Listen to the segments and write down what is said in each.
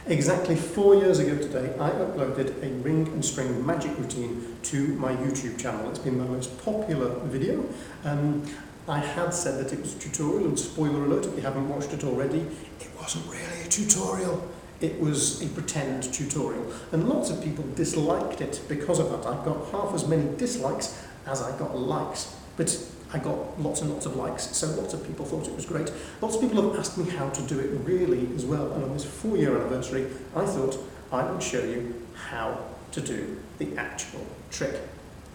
Exactly 4 years ago today, I uploaded a ring and string magic routine to my YouTube channel. It's been my most popular video. I had said that it was a tutorial, and spoiler alert if you haven't watched it already, it wasn't really a tutorial. It was a pretend tutorial, and lots of people disliked it because of that. I got half as many dislikes as I got likes, but I got lots and lots of likes, so lots of people thought it was great. Lots of people have asked me how to do it really as well, and on this 4-year anniversary, I thought I would show you how to do the actual trick.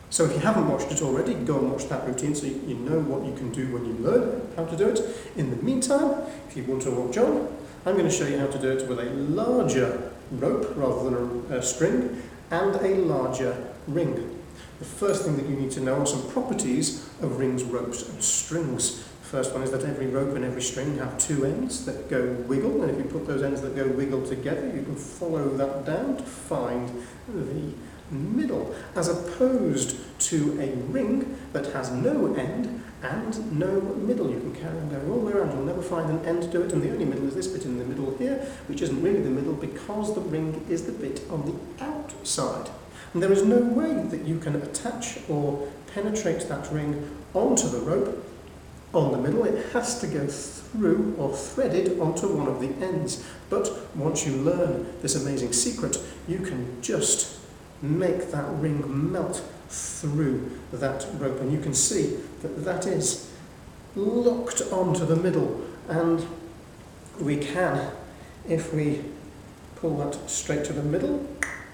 So if you haven't watched it already, go and watch that routine so you know what you can do when you learn how to do it. In the meantime, if you want to watch on, I'm going to show you how to do it with a larger rope rather than a string and a larger ring. The first thing that you need to know are some properties of rings, ropes and strings. First one is that every rope and every string have 2 ends that go wiggle, and if you put those ends that go wiggle together, you can follow that down to find the middle, as opposed to a ring that has no end and no middle. You can carry on going all the way around, you'll never find an end to it, and the only middle is this bit in the middle here, which isn't really the middle because the ring is the bit on the outside. And there is no way that you can attach or penetrate that ring onto the rope on the middle. It has to go through or threaded onto one of the ends. But once you learn this amazing secret, you can just make that ring melt through that rope, and you can see that that is locked onto the middle, and we can, if we pull that straight to the middle,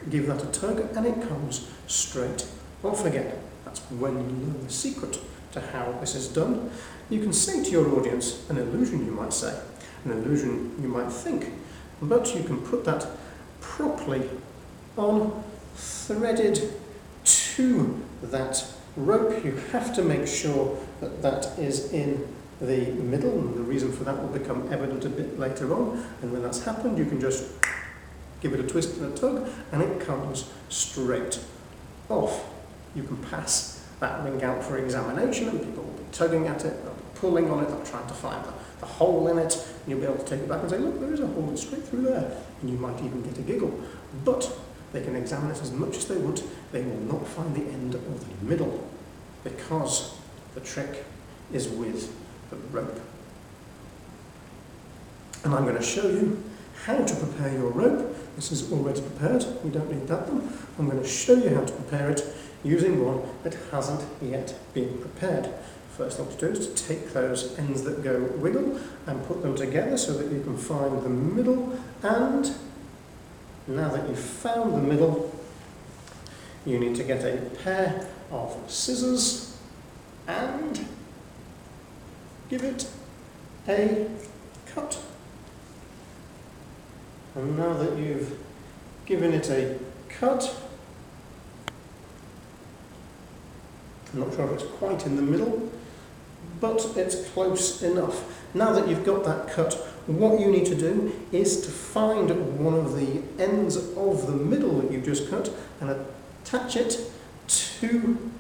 give that a tug, and it comes straight off again. That's when you learn the secret to how this is done. You can say to your audience, an illusion you might say, an illusion you might think, but you can put that properly on, threaded to that rope. You have to make sure that that is in the middle, and the reason for that will become evident a bit later on, and when that's happened you can just give it a twist and a tug, and it comes straight off. You can pass that ring out for examination, and people will be tugging at it, they'll be pulling on it, they'll try to find the hole in it, and you'll be able to take it back and say, look, there is a hole straight through there, and you might even get a giggle. But they can examine it as much as they want, they will not find the end of the middle, because the trick is with the rope. And I'm going to show you how to prepare your rope. This is already prepared, we don't need that one. I'm going to show you how to prepare it using one that hasn't yet been prepared. First thing to do is to take those ends that go wiggle and put them together so that you can find the middle, and now that you've found the middle, you need to get a pair of scissors and give it a cut. And now that you've given it a cut, I'm not sure if it's quite in the middle, but it's close enough. Now that you've got that cut, what you need to do is to find one of the ends of the middle that you've just cut and attach it to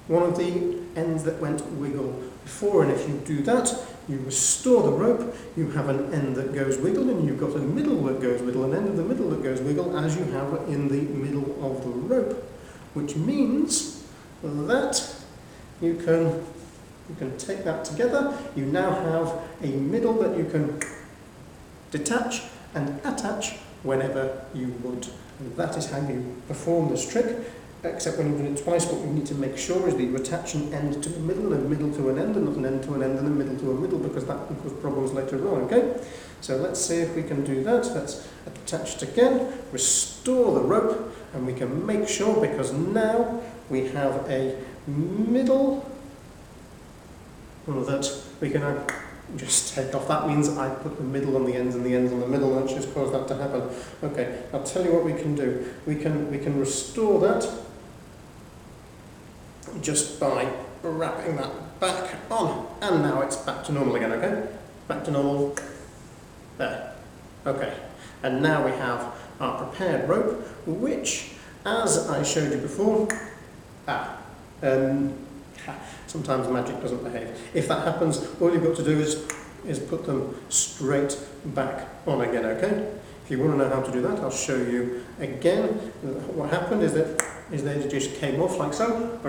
one of the ends that went wiggle before, and if you do that, you restore the rope, you have an end that goes wiggle, and you've got a middle that goes wiggle, an end of the middle that goes wiggle, as you have in the middle of the rope, which means that you can take that together. You now have a middle that you can detach and attach whenever you want. And that is how you perform this trick, except when you've done it twice, what you need to make sure is that you attach an end to a middle, and a middle to an end, and not an end to an end and a middle to a middle, because that will cause problems later on, okay? So let's see if we can do that. Let's attach it again, restore the rope, and we can make sure, because now we have a middle that we can now just take off. That means I put the middle on the ends and the ends on the middle, and just caused that to happen. Okay, I'll tell you what we can do. We can restore that just by wrapping that back on, and now it's back to normal again, okay? Back to normal. There. Okay. And now we have our prepared rope, which, as I showed you before, sometimes magic doesn't behave. If that happens, all you've got to do is put them straight back on again, okay? If you want to know how to do that, I'll show you again. What happened is that it just came off like so.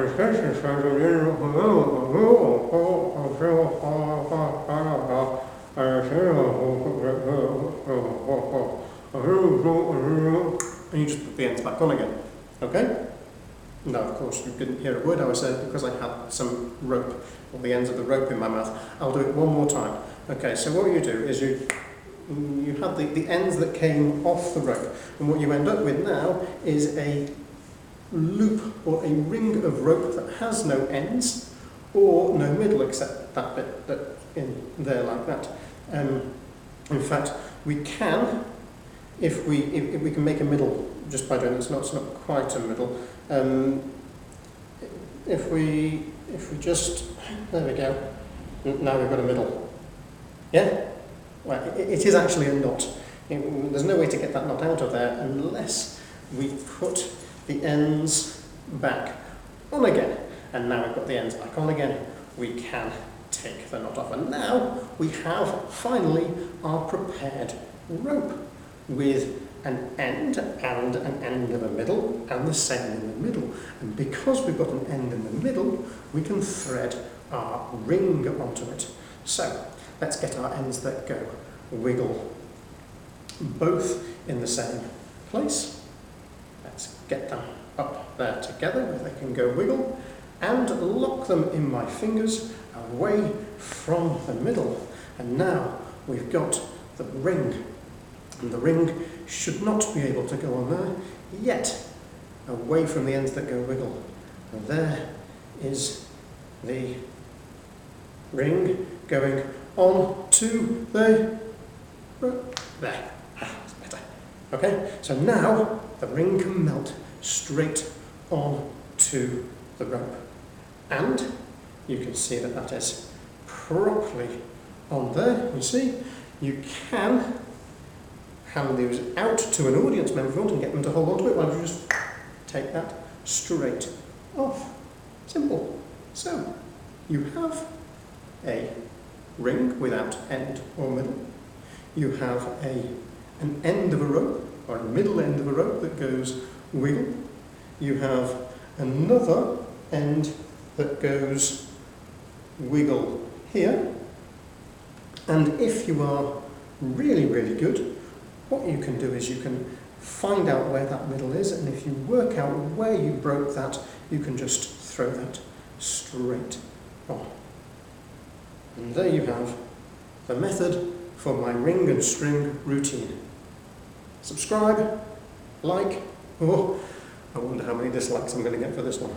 And you just put the ends back on again. Okay? Now, of course, you didn't hear a word I was saying because I had some rope, or the ends of the rope in my mouth. I'll do it one more time. Okay, so what you do is you have the ends that came off the rope, and what you end up with now is a loop or a ring of rope that has no ends or no middle except that bit that's in there like that. In fact, we can, if we can make a middle just by doing this. It's not quite a middle. If we just, there we go. Now we've got a middle. Yeah? Well, it is actually a knot. There's no way to get that knot out of there unless we put the ends back on again. And now we've got the ends back on again, we can take the knot off. And now we have finally our prepared rope with an end and an end of a middle and the same in the middle. And because we've got an end in the middle, we can thread our ring onto it. So let's get our ends that go wiggle both in the same place. Let's get them up there together where they can go wiggle and lock them in my fingers away from the middle. And now we've got the ring. And the ring should not be able to go on there yet, away from the ends that go wiggle. And there is the ring going on to the rope. There, that's better. Okay, so now the ring can melt straight on to the rope. And you can see that that is properly on there. You see, you can hand these out to an audience member if you want and get them to hold on to it. Why don't you just take that straight off? Simple. So, you have a ring without end or middle. You have an end of a rope, or a middle end of a rope that goes wiggle. You have another end that goes wiggle here. And if you are really, really good, what you can do is you can find out where that middle is, and if you work out where you broke that, you can just throw that straight on. And there you have the method for my ring and string routine. Subscribe, like, or I wonder how many dislikes I'm going to get for this one.